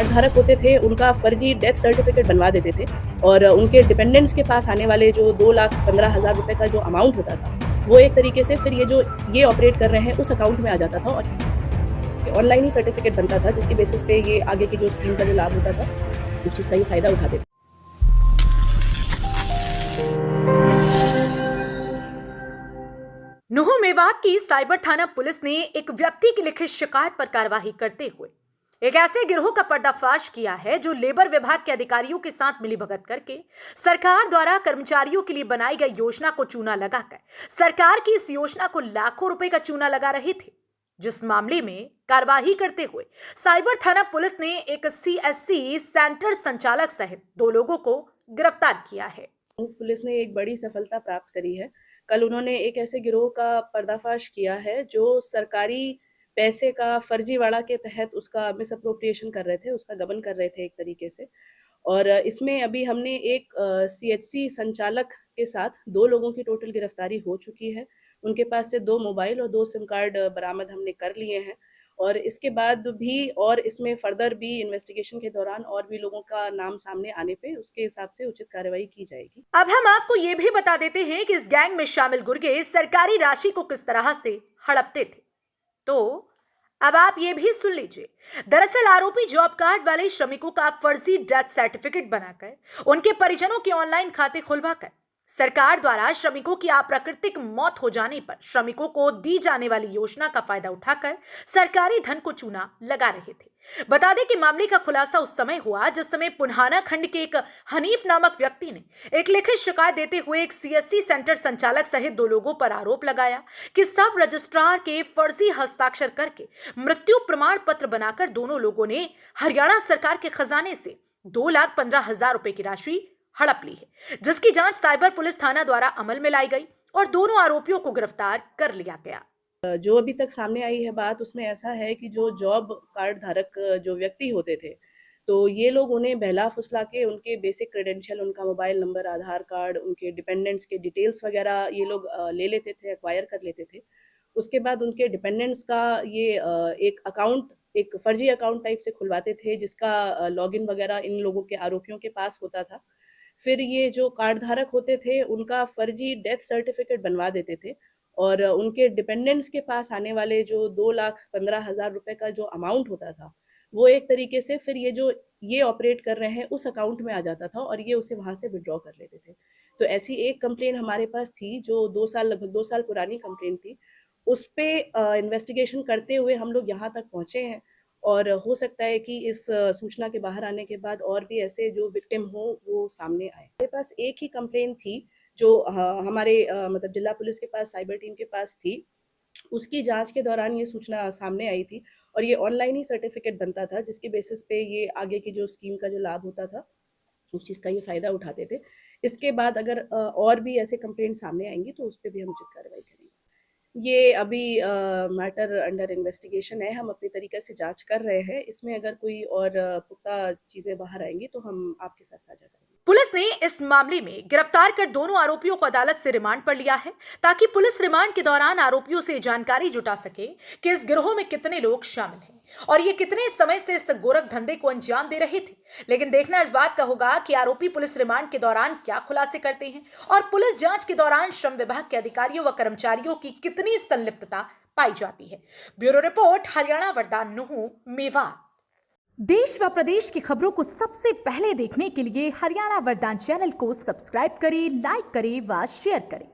Card धारक होते थे उनका फर्जी डेथ सर्टिफिकेट बनवा देते थे और उनके डिपेंडेंट्स के पास आने वाले जो 2,15,000 रुपए का जो अमाउंट होता था वो एक तरीके से फिर ये ऑपरेट कर रहे हैं उस अकाउंट में आ जाता था और ऑनलाइन ही सर्टिफिकेट बनता था जिसकी बेसिस पे ये आगे की जो स्कीम का जो लाभ होता था उस चीज़ का ये फायदा उठाते थे। नुहू मेवात की साइबर थाना पुलिस ने एक व्यक्ति की लिखित शिकायत पर कार्रवाई करते हुए एक ऐसे गिरोह का पर्दाफाश किया है जो लेबर विभाग के अधिकारियों के साथ मिलीभगत करके सरकार द्वारा कर्मचारियों के लिए बनाई गई योजना को चूना लगाकर सरकार की इस योजना को लाखों रुपए का चूना लगा रहे थे। जिस मामले में कार्रवाई करते हुए साइबर थाना पुलिस ने एक सीएससी सेंटर संचालक सहित 2 लोगों को गिरफ्तार किया है। पुलिस ने एक बड़ी सफलता प्राप्त करी है। कल उन्होंने एक ऐसे गिरोह का पर्दाफाश किया है जो सरकारी पैसे का फर्जीवाड़ा के तहत उसका मिसअप्रोप्रिएशन कर रहे थे, उसका गबन कर रहे थे एक तरीके से। और इसमें अभी हमने एक सीएचसी संचालक के साथ 2 लोगों की टोटल गिरफ्तारी हो चुकी है। उनके पास से 2 मोबाइल और 2 सिम कार्ड बरामद हमने कर लिए हैं और इसके बाद भी और इसमें फर्दर भी इन्वेस्टिगेशन के दौरान और भी लोगों का नाम सामने आने पे उसके हिसाब से उचित कार्रवाई की जाएगी। अब हम आपको ये भी बता देते हैं कि इस गैंग में शामिल गुर्गे सरकारी राशि को किस तरह से हड़पते थे। तो अब आप ये भी सुन लीजिए। दरअसल आरोपी जॉब कार्ड वाले श्रमिकों का फर्जी डेथ सर्टिफिकेट बनाकर उनके परिजनों के ऑनलाइन खाते खुलवाकर सरकार द्वारा श्रमिकों की अप्राकृतिक मौत हो जाने पर श्रमिकों को दी जाने वाली योजना का फायदा उठाकर सरकारी धन को चूना लगा रहे थे। बता दें कि मामले का खुलासा उस समय हुआ जिस समय पुन्हाना खंड के एक हनीफ नामक व्यक्ति ने एक लिखित शिकायत देते हुए एक सीएससी सेंटर संचालक सहित 2 लोगों पर आरोप लगाया कि सब रजिस्ट्रार के फर्जी हस्ताक्षर करके मृत्यु प्रमाण पत्र बनाकर दोनों लोगों ने हरियाणा सरकार के खजाने से 2,15,000 रुपए की राशि हड़प ली है, जिसकी जांच साइबर पुलिस थाना द्वारा अमल में लाई गई और दोनों आरोपियों को गिरफ्तार कर लिया गया। जो अभी तक सामने आई है बात उसमें ऐसा है कि जो जॉब कार्ड धारक जो व्यक्ति होते थे तो ये लोग उन्हें बहला फुसला के उनके बेसिक क्रेडेंशियल, उनका मोबाइल नंबर, आधार कार्ड, उनके डिपेंडेंट्स के डिटेल्स वगैरह ये लोग ले लेते थे, एक्वायर कर लेते थे। उसके बाद उनके डिपेंडेंट्स का ये एक अकाउंट, एक फर्जी अकाउंट टाइप से खुलवाते थे जिसका लॉगिन वगैरह इन लोगों के आरोपियों के पास होता था। फिर ये जो कार्ड धारक होते थे उनका फर्जी डेथ सर्टिफिकेट बनवा देते थे और उनके डिपेंडेंट्स के पास आने वाले जो 2,15,000 रुपए का जो अमाउंट होता था वो एक तरीके से फिर ये ऑपरेट कर रहे हैं उस अकाउंट में आ जाता था और ये उसे वहां से विड्रॉ कर लेते थे। तो ऐसी एक कंप्लेन हमारे पास थी जो लगभग 2 साल पुरानी कंप्लेन थी। उस पे इन्वेस्टिगेशन करते हुए हम लोग यहाँ तक पहुंचे हैं और हो सकता है कि इस सूचना के बाहर आने के बाद और भी ऐसे जो विक्टिम हो वो सामने आए। मेरे पास एक ही कंप्लेन थी जो हमारे मतलब जिला पुलिस के पास साइबर टीम के पास थी। उसकी जांच के दौरान ये सूचना सामने आई थी और ये ऑनलाइन ही सर्टिफिकेट बनता था जिसके बेसिस पे ये आगे की जो स्कीम का जो लाभ होता था उस चीज़ का ये फायदा उठाते थे। इसके बाद अगर और भी ऐसे कंप्लेंट सामने आएंगी तो उस पर भी हम उचित कार्रवाई करेंगे। ये अभी मैटर अंडर इन्वेस्टिगेशन है, हम अपने तरीके से जांच कर रहे हैं। इसमें अगर कोई और पुख्ता चीजें बाहर आएंगी तो हम आपके साथ साझा करेंगे। पुलिस ने इस मामले में गिरफ्तार कर दोनों आरोपियों को अदालत से रिमांड पर लिया है ताकि पुलिस रिमांड के दौरान आरोपियों से जानकारी जुटा सके कि इस गिरोह में कितने लोग शामिल हैं और ये कितने समय से इस गोरख धंधे को अंजाम दे रहे थे। लेकिन देखना इस बात का होगा कि आरोपी पुलिस रिमांड के दौरान क्या खुलासे करते हैं और पुलिस जांच के दौरान श्रम विभाग के अधिकारियों व कर्मचारियों की कितनी संलिप्तता पाई जाती है। ब्यूरो रिपोर्ट, हरियाणा वरदान नुहू मेवात। देश व प्रदेश की खबरों को सबसे पहले देखने के लिए हरियाणा वरदान चैनल को सब्सक्राइब करें, लाइक करें व शेयर करें।